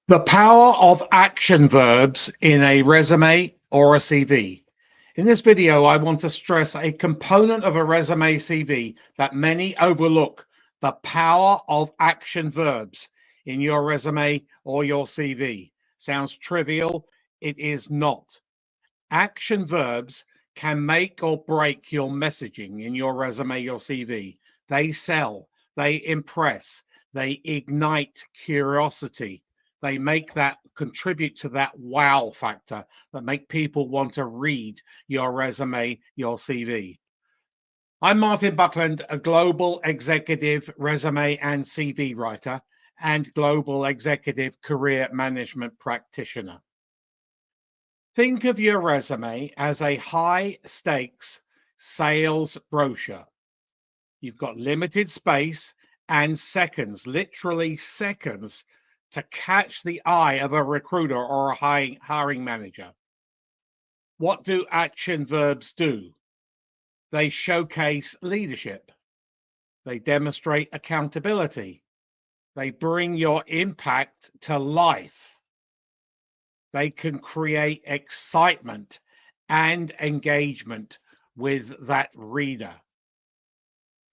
The power of action verbs in a resume or a CV. In this video, I want to stress a component of a resume CV that many overlook: the power of action verbs in your resume or your CV. Sounds trivial, it is not. Action verbs can make or break your messaging in your resume, your CV. They sell, they impress, they ignite curiosity. They make that contribute to that wow factor that make people want to read your resume, your CV. I'm Martin Buckland, a global executive resume and CV writer and global executive career management practitioner. Think of your resume as a high stakes sales brochure. You've got limited space and seconds, literally seconds, to catch the eye of a recruiter or a hiring manager. What do action verbs do? They showcase leadership. They demonstrate accountability. They bring your impact to life. They can create excitement and engagement with that reader.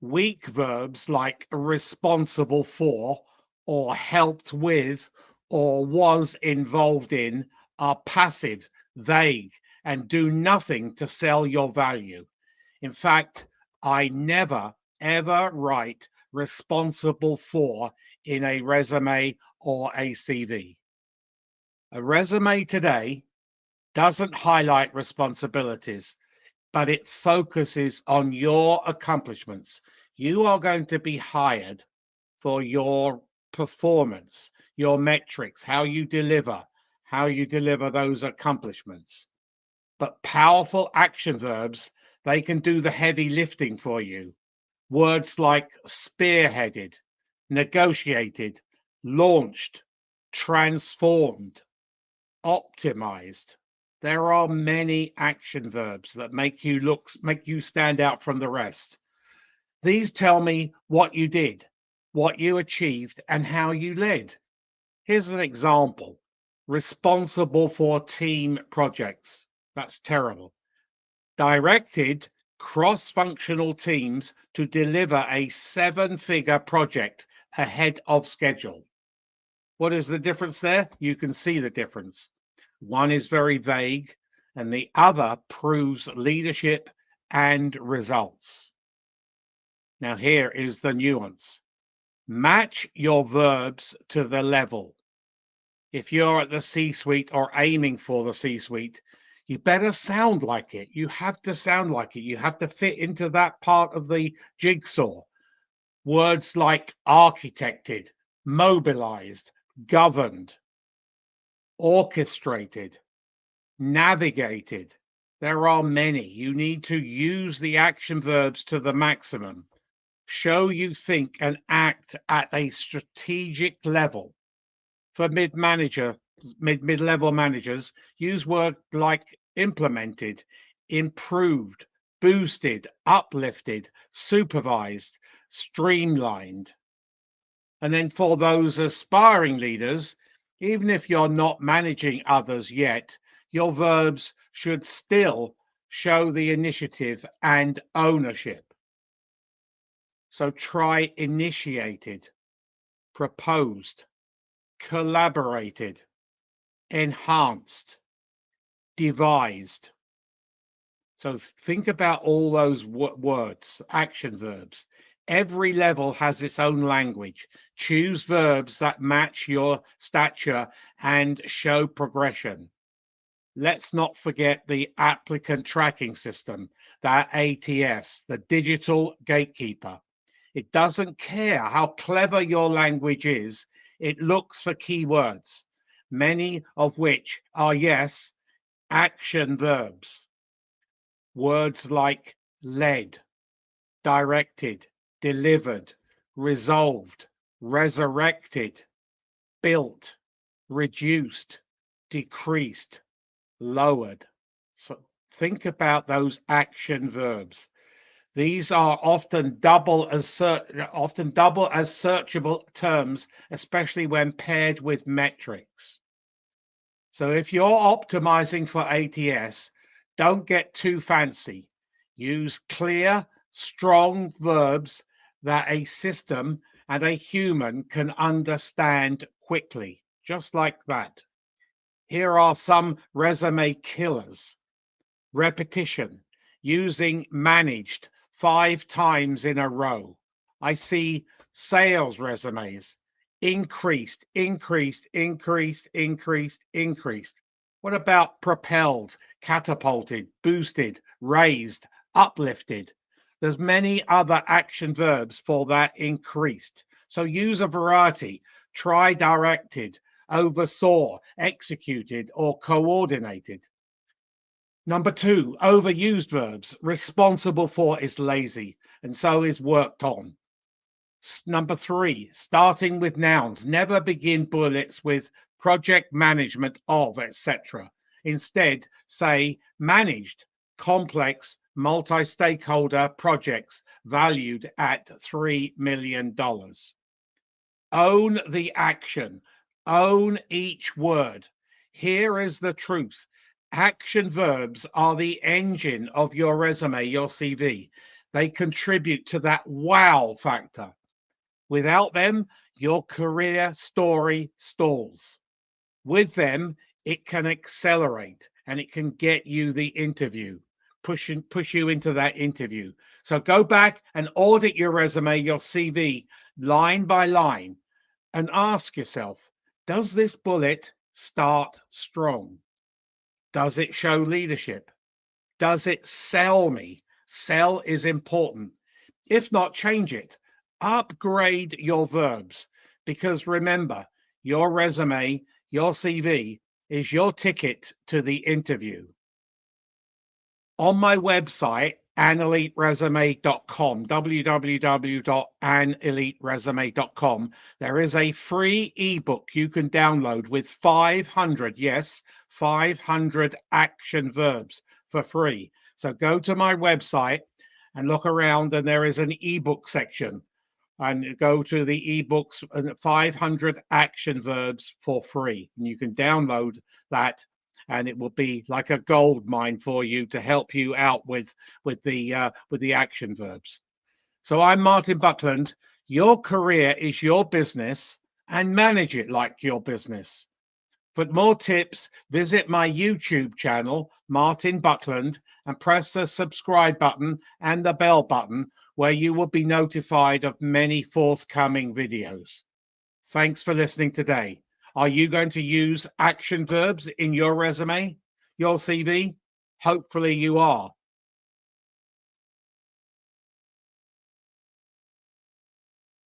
Weak verbs like responsible for, or helped with, or was involved in are passive, vague, and do nothing to sell your value. In fact, I never, ever write responsible for in a resume or a CV. A resume today doesn't highlight responsibilities, but it focuses on your accomplishments. You are going to be hired for your performance, your metrics, how you deliver those accomplishments. But powerful action verbs, they can do the heavy lifting for you. Words like spearheaded, negotiated, launched, transformed, optimized. There are many action verbs that make you stand out from the rest. These tell me what you did, what you achieved, and how you led. Here's an example: responsible for team projects. That's terrible. Directed cross-functional teams to deliver a 7-figure project ahead of schedule. What is the difference there? You can see the difference. One is very vague, and the other proves leadership and results. Now, here is the nuance. Match your verbs to the level. If you're at the C-suite or aiming for the C-suite, you better sound like it. You have to sound like it. You have to fit into that part of the jigsaw. Words like architected, mobilized, governed, orchestrated, navigated. There are many. You need to use the action verbs to the maximum. Show you think and act at a strategic level. For mid-level managers, use words like implemented, improved, boosted, uplifted, supervised, streamlined. And then for those aspiring leaders, even if you're not managing others yet, your verbs should still show the initiative and ownership. So try initiated, proposed, collaborated, enhanced, devised. So think about all those words, action verbs. Every level has its own language. Choose verbs that match your stature and show progression. Let's not forget the applicant tracking system, that ATS, the digital gatekeeper. It doesn't care how clever your language is. It looks for keywords, many of which are, yes, action verbs. Words like led, directed, delivered, resolved, resurrected, built, reduced, decreased, lowered. So think about those action verbs. These are often double as searchable terms, especially when paired with metrics. So if you're optimizing for ATS, don't get too fancy. Use clear, strong verbs that a system and a human can understand quickly, just like that. Here are some resume killers. Repetition, using managed 5 times in a row. I see sales resumes. Increased, increased, increased, increased, increased. What about propelled, catapulted, boosted, raised, uplifted? There's many other action verbs for that increased. So use a variety. Try directed, oversaw, executed, or coordinated. Number 2, overused verbs. Responsible for is lazy, and so is worked on. Number 3, starting with nouns. Never begin bullets with project management of, etc. Instead, say managed complex multi-stakeholder projects valued at $3 million. Own the action. Own each word. Here is the truth. Action verbs are the engine of your resume, your CV. They contribute to that wow factor. Without them, your career story stalls. With them, it can accelerate and it can get you the interview, push you into that interview. So go back and audit your resume, your CV, line by line, and ask yourself, does this bullet start strong? Does it show leadership? Does it sell me? Sell is important. If not, change it. Upgrade your verbs, because remember, your resume, your CV is your ticket to the interview. On my website, aneliteresume.com, www.aneliteresume.com, there is a free ebook you can download with 500, yes, 500 action verbs for free. So go to my website and look around, and there is an ebook section. And go to the ebooks and 500 action verbs for free. And you can download that, and it will be like a gold mine for you to help you out with the action verbs. So I'm Martin Buckland. Your career is your business, and manage it like your business. For more tips, visit my YouTube channel, Martin Buckland, and press the subscribe button and the bell button, where you will be notified of many forthcoming videos. Thanks for listening today. Are you going to use action verbs in your resume, your CV? Hopefully you are.